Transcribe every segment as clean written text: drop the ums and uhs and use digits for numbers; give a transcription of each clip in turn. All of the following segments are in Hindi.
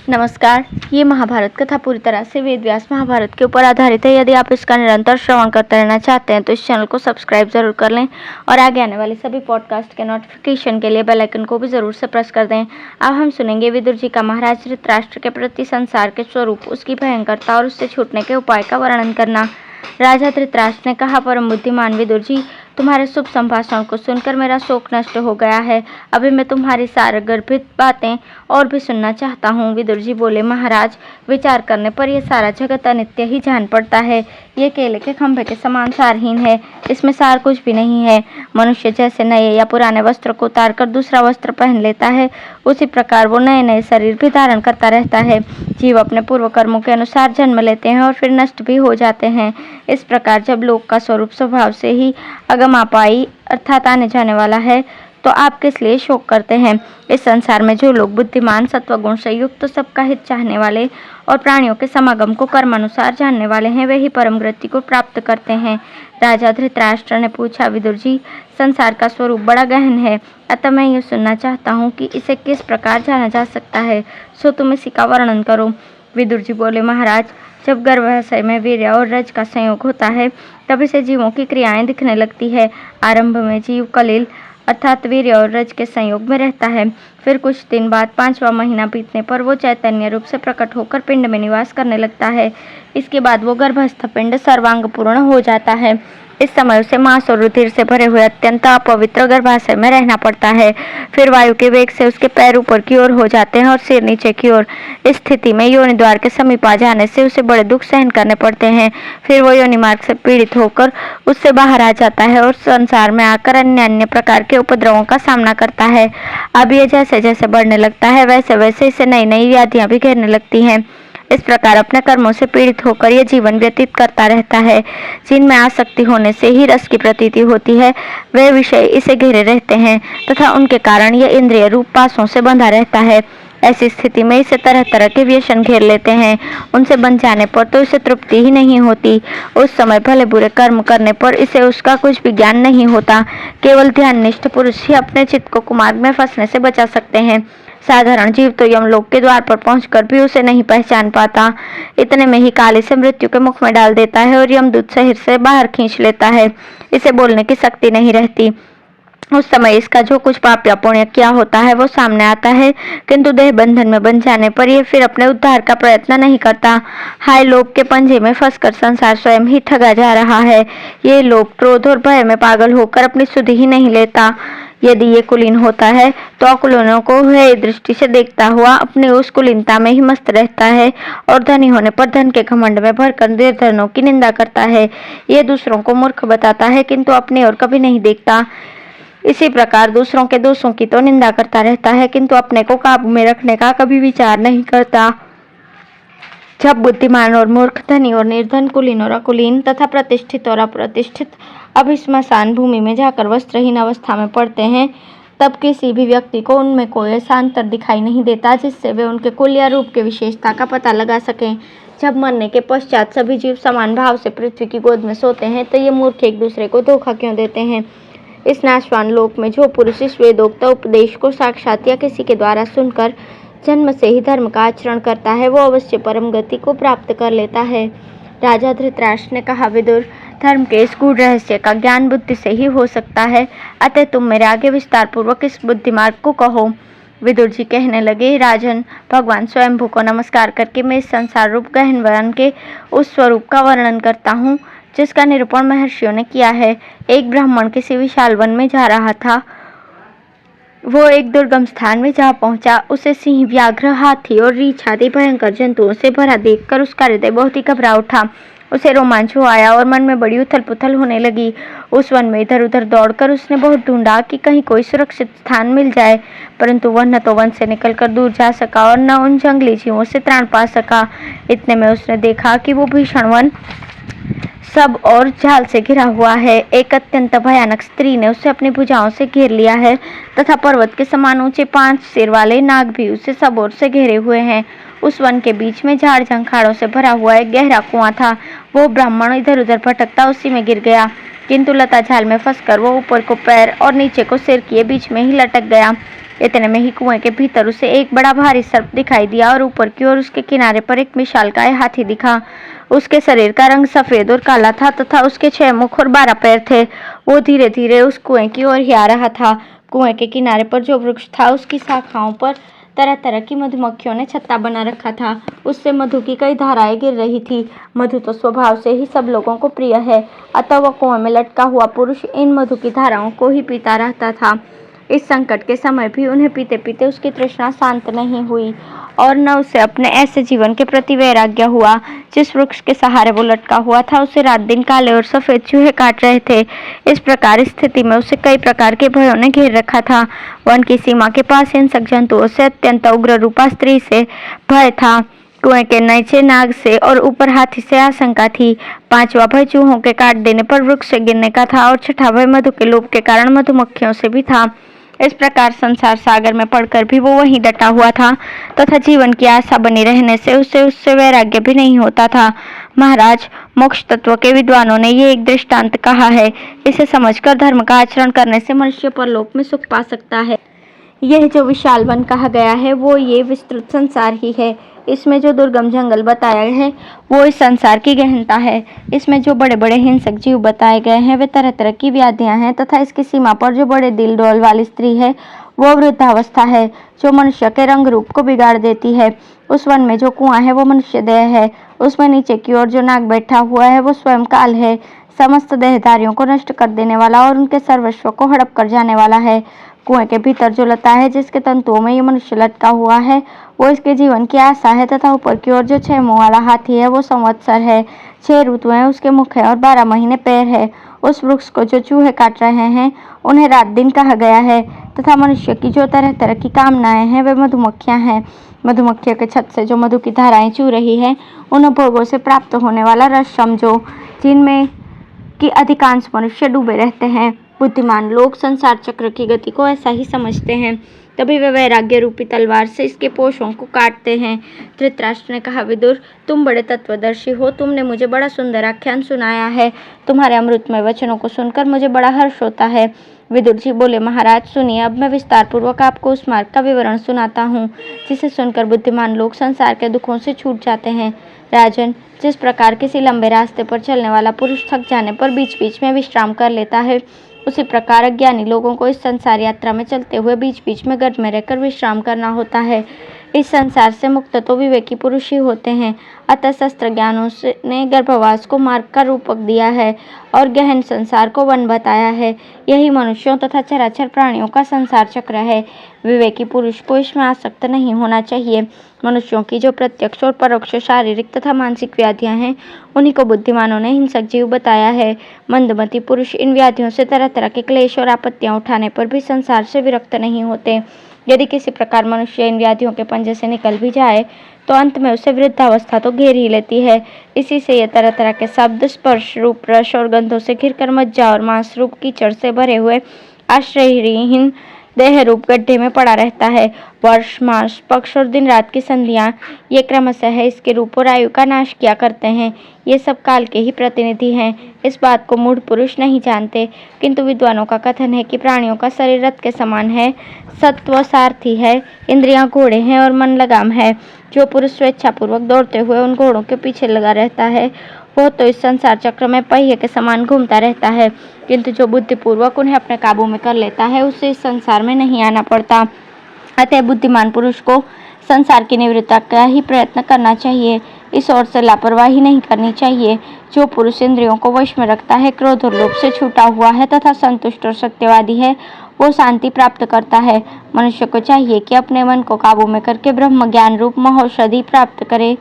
नमस्कार। ये महाभारत कथा पूरी तरह से वेद व्यास महाभारत के ऊपर आधारित है। यदि आप इसका निरंतर श्रवण करते रहना चाहते हैं तो इस चैनल को सब्सक्राइब जरूर कर लें और आगे आने वाले सभी पॉडकास्ट के नोटिफिकेशन के लिए बेल आइकन को भी जरूर से प्रेस कर दें। अब हम सुनेंगे विदुर जी का महाराज धृतराष्ट्र के प्रति संसार के स्वरूप, उसकी भयंकरता और उससे छूटने के उपाय का वर्णन करना। राजा धृतराष्ट्र ने कहा, परम बुद्धिमान विदुर जी, तुम्हारे शुभ संभाषण को सुनकर मेरा शोक नष्ट हो गया है। अभी मैं तुम्हारी सारगर्भित बातें और भी सुनना चाहता हूँ। विदुर जी बोले, महाराज, विचार करने पर यह सारा जगत अनित्य ही जान पड़ता है। ये केले के खंभे के समान सारहीन है, इसमें सार कुछ भी नहीं है। मनुष्य जैसे नए या पुराने वस्त्र को उतार कर दूसरा वस्त्र पहन लेता है, उसी प्रकार वो नए नए शरीर भी धारण करता रहता है। जीव अपने पूर्व कर्मों के अनुसार जन्म लेते हैं और फिर नष्ट भी हो जाते हैं। इस प्रकार जब लोक का स्वरूप स्वभाव से ही अगमापाई अर्थात आने जाने वाला है, तो आप किस लिए शोक करते हैं? इस संसार में जो लोग बुद्धिमान, सत्वगुण से युक्त, सबका हित चाहने वाले और प्राणियों के समागम को कर्मानुसार जानने वाले हैं, वे ही परम गति को प्राप्त करते हैं। राजा धृतराष्ट्र ने पूछा, विदुर जी, संसार का स्वरूप बड़ा गहन है, अतः मैं ये सुनना चाहता हूँ कि इसे किस प्रकार जाना जा सकता है, सो तुम इसी का वर्णन करो। विदुर जी बोले, महाराज, जब गर्भाशय में वीर्य और रज का संयोग होता है तब इसे जीवों की क्रियाएं दिखने लगती है। आरंभ में जीव कलिल अर्थात वीर्य और रज के संयोग में रहता है। फिर कुछ दिन बाद 5वां महीना बीतने पर वो चैतन्य रूप से प्रकट होकर पिंड में निवास करने लगता है। इसके बाद वो गर्भस्थ पिंड सर्वांग पूर्ण हो जाता है। इस समय उसे मांस और रुधिर से भरे हुए अत्यंत अपवित्र गर्भाशय में रहना पड़ता है। फिर वायु के वेग से उसके पैर ऊपर की ओर हो जाते हैं और सिर नीचे की ओर। इस स्थिति में योनि द्वार के समीप आ जाने से उसे बड़े दुख सहन करने पड़ते हैं। फिर वो योनि मार्ग से पीड़ित होकर उससे बाहर आ जाता है और संसार में आकर अन्य अन्य प्रकार के उपद्रवों का सामना करता है। अब ये जैसे जैसे बढ़ने लगता है वैसे वैसे इसे नई नई व्याधियां भी घेरने लगती हैं। इस प्रकार अपने कर्मों से पीड़ित होकर यह जीवन व्यतीत करता रहता है। जिनमें आसक्ति होने से ही रस की प्रतीति होती है, वे विषय इसे घेरे रहते हैं तथा उनके कारण यह इंद्रिय रूप पासों से बंधा रहता है। ऐसी स्थिति में इसे तरह तरह के व्यसन घेर लेते हैं। उनसे बंध जाने पर तो इसे तृप्ति ही नहीं होती। उस समय भले बुरे कर्म करने पर इसे उसका कुछ भी ज्ञान नहीं होता। केवल ध्याननिष्ठ पुरुष ही अपने चित्त को कुमार्ग में फंसने से बचा सकते हैं। साधारण जीव तो यमलोक के द्वार पर पहुंचकर भी उसे नहीं पहचान पाता। इतने में ही काल इसे मृत्यु के मुख में डाल देता है और यमदूत शरीर से बाहर खींच लेता है। इसे बोलने की शक्ति नहीं रहती। उस समय इसका जो कुछ पाप या पुण्य किया होता है वो सामने आता है, किंतु देह बंधन में बंध जाने पर यह फिर अपने उद्धार का प्रयत्न नहीं करता। हाय, लोभ के पंजे में फंसकर संसार स्वयं ही ठगा जा रहा है। ये लोभ, क्रोध और भय में पागल होकर अपनी सुधि ही नहीं लेता। यदि ये कुलीन होता है तो अकुलीनों को हेय दृष्टि से देखता हुआ अपनी उस कुलीनता में ही मस्त रहता है और धनी होने पर धन के घमंड में भरकर निर्धनों की निंदा करता है। ये दूसरों को मूर्ख बताता है किंतु अपनी ओर कभी नहीं देखता। इसी प्रकार दूसरों के दोषों की तो निंदा करता रहता है किंतु अपने को काबू में रखने का कभी विचार नहीं करता। जब बुद्धिमान और मूर्ख, धनी और निर्धन, कुलीन और अकुलीन तथा प्रतिष्ठित और अप्रतिष्ठित अब स्मशान भूमि में जाकर वस्त्रहीन अवस्था में पड़ते हैं, तब किसी भी व्यक्ति को उनमें कोई ऐसा अंतर दिखाई नहीं देता जिससे वे उनके कुल या रूप के विशेषता का पता लगा सकें। जब मरने के पश्चात सभी जीव समान भाव से पृथ्वी की गोद में सोते हैं तो ये मूर्ख एक दूसरे को धोखा क्यों देते हैं? इस नाशवान लोक में जो पुरुष इस वेदोक्त उपदेश को साक्षात या किसी के द्वारा सुनकर जन्म से ही धर्म का आचरण करता है, वो अवश्य परम गति को प्राप्त कर लेता है। राजा धृतराष्ट्र ने कहा, विदुर, धर्म के इस गूढ़ रहस्य का ज्ञान बुद्धि से ही हो सकता है, अतः तुम मेरे आगे विस्तार पूर्वक इस बुद्धि मार्ग को कहो। विदुर जी कहने लगे, राजन, भगवान स्वयंभू को नमस्कार करके मैं इस संसार रूप गहन वन के उस स्वरूप का वर्णन करता हूँ जिसका निरूपण महर्षियों ने किया है। एक ब्राह्मण किसी विशाल वन में जा रहा था। वो एक दुर्गम स्थान में जा पहुंचा। उसे सिंह, व्याघ्र, हाथी और रीछ आदि भयंकर जंतुओं से भरा देखकर उसका हृदय बहुत ही घबरा उठा। उसे रोमांच हो आया और मन में बड़ी उथल पुथल होने लगी। उस वन में इधर उधर दौड़कर उसने बहुत ढूंढा कि कहीं कोई सुरक्षित स्थान मिल जाए, परंतु वह न तो वन से निकलकर दूर जा सका और न उन जंगली जीवों से त्राण पा सका। इतने में उसने देखा कि वो भीषण वन सब और झाल से घिरा हुआ है। एक अत्यंत भयानक स्त्री ने उसे अपनी भुजाओं से घेर लिया है तथा पर्वत के समान ऊंचे 5 सिर वाले नाग भी उसे सब ओर से घेरे हुए हैं। उस वन के बीच में झाड़ झंखाड़ों से भरा हुआ एक गहरा कुआं था। वो ब्राह्मण इधर उधर भटकता उसी में गिर गया। किंतु लता झाल में फंसकर वो ऊपर को पैर और नीचे को सिर किए बीच में ही लटक गया। इतने में ही कुएं के भीतर उसे एक बड़ा भारी सर्प दिखाई दिया और ऊपर की ओर उसके किनारे पर एक विशालकाय हाथी दिखा। उसके शरीर का रंग सफेद और काला था तथा उसके 6 मुख और 12 पैर थे। वो धीरे धीरे उस कुएं की ओर ही आ रहा था। कुएं के किनारे पर जो वृक्ष था उसकी शाखाओं पर तरह तरह की मधुमक्खियों ने छत्ता बना रखा था। उससे मधु की कई धाराएं गिर रही थी। मधु तो स्वभाव से ही सब लोगों को प्रिय है, अतः वह कुएं में लटका हुआ पुरुष इन मधु की धाराओं को ही पीता रहता था। इस संकट के समय भी उन्हें पीते पीते उसकी तृष्णा शांत नहीं हुई और न उसे अपने ऐसे जीवन के प्रति वैराग्य हुआ। जिस वृक्ष के सहारे वो लटका हुआ था उसे रात दिन काले और सफेद चूहे काट रहे थे। इस प्रकार स्थिति में उसे कई प्रकार के भयों ने घेर रखा था। वन की सीमा के पास हिंसक जंतुओं से अत्यंत उग्र रूपा स्त्री से भय था। कुएं के नीचे नाग से और ऊपर हाथी से आशंका थी। 5वां भय चूहों के काट देने पर वृक्ष से गिरने का था और 6ठा भय मधु के लोभ के कारण मधुमक्खियों से भी था। इस प्रकार संसार सागर में पड़कर भी वो वहीं डटा हुआ था तथा जीवन की आशा बनी रहने से उससे वैराग्य भी नहीं होता था। महाराज, मोक्ष तत्व के विद्वानों ने ये एक दृष्टांत कहा है। इसे समझकर धर्म का आचरण करने से मनुष्य परलोक में सुख पा सकता है। यह जो विशाल वन कहा गया है वो ये विस्तृत संसार ही है। इसमें जो दुर्गम जंगल बताया है वो इस संसार की गहनता है। इसमें जो बड़े बड़े हिंसक जीव बताए गए हैं वे तरह तरह की व्याधियां हैं तथा इसकी सीमा पर जो बड़े दिल डोल वाली स्त्री है वो वृद्धावस्था है जो मनुष्य के रंग रूप को बिगाड़ देती है। उस वन में जो कुआं है वो मनुष्य देह है। उसमें नीचे की ओर जो नाग बैठा हुआ है वो स्वयं काल है, समस्त देहधारियों को नष्ट कर देने वाला और उनके सर्वस्व को हड़प कर जाने वाला है। कुएं के भीतर जो लता है जिसके तंतुओं में ये मनुष्य लटका हुआ है वो इसके जीवन की आशा है तथा ऊपर की ओर जो 6 मुंह वाला हाथी है वो संवत्सर है। 6 ऋतुएं उसके मुख है और 12 महीने पैर है। उस वृक्ष को जो चूहे काट रहे हैं उन्हें रात दिन कहा गया है तथा मनुष्य की जो तरह तरह की कामनाएं हैं वे मधुमक्खियां हैं। मधुमक्खियों के छत से जो मधु की धाराएं चू रही है उन भोगों से प्राप्त होने वाला रस समझो जिनमें कि अधिकांश मनुष्य डूबे रहते हैं। बुद्धिमान लोग संसार चक्र की गति को ऐसा ही समझते हैं, तभी वे वैराग्य रूपी तलवार से इसके पोषों को काटते हैं। धृतराष्ट्र ने कहा, विदुर, तुम बड़े तत्वदर्शी हो, तुमने मुझे बड़ा सुंदर आख्यान सुनाया है। तुम्हारे अमृतमय वचनों को सुनकर मुझे बड़ा हर्ष होता है। विदुर जी बोले, महाराज सुनिए, अब मैं विस्तार पूर्वक आपको उस मार्ग का विवरण सुनाता हूँ जिसे सुनकर बुद्धिमान लोग संसार के दुखों से छूट जाते हैं। राजन, जिस प्रकार किसी लंबे रास्ते पर चलने वाला पुरुष थक जाने पर बीच बीच में विश्राम कर लेता है, उसी प्रकार अज्ञानी लोगों को इस संसार यात्रा में चलते हुए बीच बीच में गर्भ में रहकर विश्राम करना होता है। इस संसार से मुक्त तो विवेकी पुरुष ही होते हैं। अतः शस्त्र ज्ञानों ने गर्भवास को मार्ग का रूपक दिया है और गहन संसार को वन बताया है। यही मनुष्यों तथा चराचर प्राणियों का संसार चक्र है। विवेकी पुरुष को इसमें आसक्त नहीं होना चाहिए। मनुष्यों की जो प्रत्यक्ष और परोक्ष शारीरिक तथा मानसिक व्याधियां हैं उन्हीं को बुद्धिमानों ने हिंसक जीव बताया है। मंदमती पुरुष इन व्याधियों से तरह तरह के क्लेश और आपत्तियां उठाने पर भी संसार से विरक्त नहीं होते। यदि किसी प्रकार मनुष्य इन व्याधियों के पंजे से निकल भी जाए तो अंत में उसे वृद्धावस्था तो घेर ही लेती है। इसी से ये तरह तरह के शब्द, स्पर्श रूप, रस और गंधों से घिरकर मज्जा और मांस रूप कीचड़ से भरे हुए आश्रयहीन देह रूप गड्ढे में पड़ा रहता है। वर्ष, मास, पक्ष और दिन रात की संधियां ये क्रमशः इसके रूप और आयु का नाश किया करते हैं। ये सब काल के ही प्रतिनिधि हैं। इस बात को मूढ़ पुरुष नहीं जानते, किंतु विद्वानों का कथन है कि प्राणियों का शरीर रथ के समान है, सत्व सारथी है, इंद्रियां घोड़े हैं और मन लगाम है। जो पुरुष स्वेच्छापूर्वक दौड़ते हुए उन घोड़ों के पीछे लगा रहता है वो तो इस संसार चक्र में पहिए के समान घूमता रहता है, किंतु जो बुद्धिपूर्वक उन्हें अपने काबू में कर लेता है उसे इस संसार में नहीं आना पड़ता। अतः बुद्धिमान पुरुष को संसार की निवृत्ति का ही प्रयत्न करना चाहिए, इस ओर से लापरवाही नहीं करनी चाहिए। जो पुरुष इंद्रियों को वश में रखता है, क्रोध और लोभ से छूटा हुआ है तथा संतुष्ट और सत्यवादी है, वो शांति प्राप्त करता है। मनुष्य को चाहिए कि अपने मन को काबू में करके ब्रह्म ज्ञान रूप महौषधि प्राप्त करे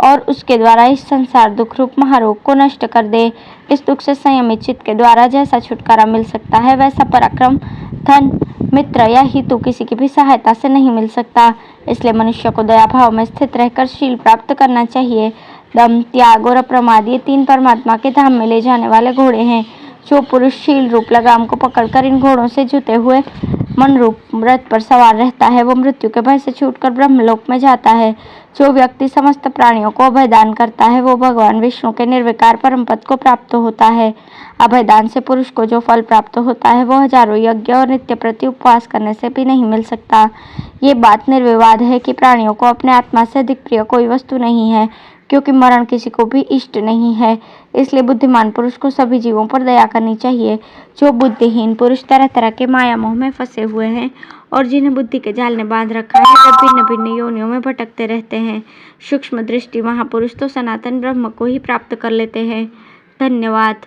और उसके द्वारा इस संसार दुख रूप महारोग को नष्ट कर दे। इस दुख से संयमित चित्त के द्वारा जैसा छुटकारा मिल सकता है वैसा पराक्रम, धन, मित्र या हितु किसी की भी सहायता से नहीं मिल सकता। इसलिए मनुष्य को दया भाव में स्थित रहकर शील प्राप्त करना चाहिए। दम, त्याग और अप्रमाद ये 3 परमात्मा के धाम में ले जाने वाले घोड़े हैं। जो पुरुष शील रूप लगाम को पकड़कर इन घोड़ों से जुते हुए मन रूप रथ पर सवार रहता है वो मृत्यु के भय से छूटकर ब्रह्मलोक में जाता है। जो व्यक्ति समस्त प्राणियों को अभयदान करता है वो भगवान विष्णु के निर्विकार परम पद को प्राप्त होता है। अभयदान से पुरुष को जो फल प्राप्त होता है वो हजारों यज्ञ और नित्य प्रति उपवास करने से भी नहीं मिल सकता। ये बात निर्विवाद है कि प्राणियों को अपने आत्मा से अधिक प्रिय कोई वस्तु नहीं है, क्योंकि मरण किसी को भी इष्ट नहीं है। इसलिए बुद्धिमान पुरुष को सभी जीवों पर दया करनी चाहिए। जो बुद्धिहीन पुरुष तरह तरह के माया मोह में फंसे हुए हैं और जिन्हें बुद्धि के जाल ने बांध रखा है, वे भिन्न भिन्न योनियों में भटकते रहते हैं। सूक्ष्म दृष्टि महापुरुष तो सनातन ब्रह्म को ही प्राप्त कर लेते हैं। धन्यवाद।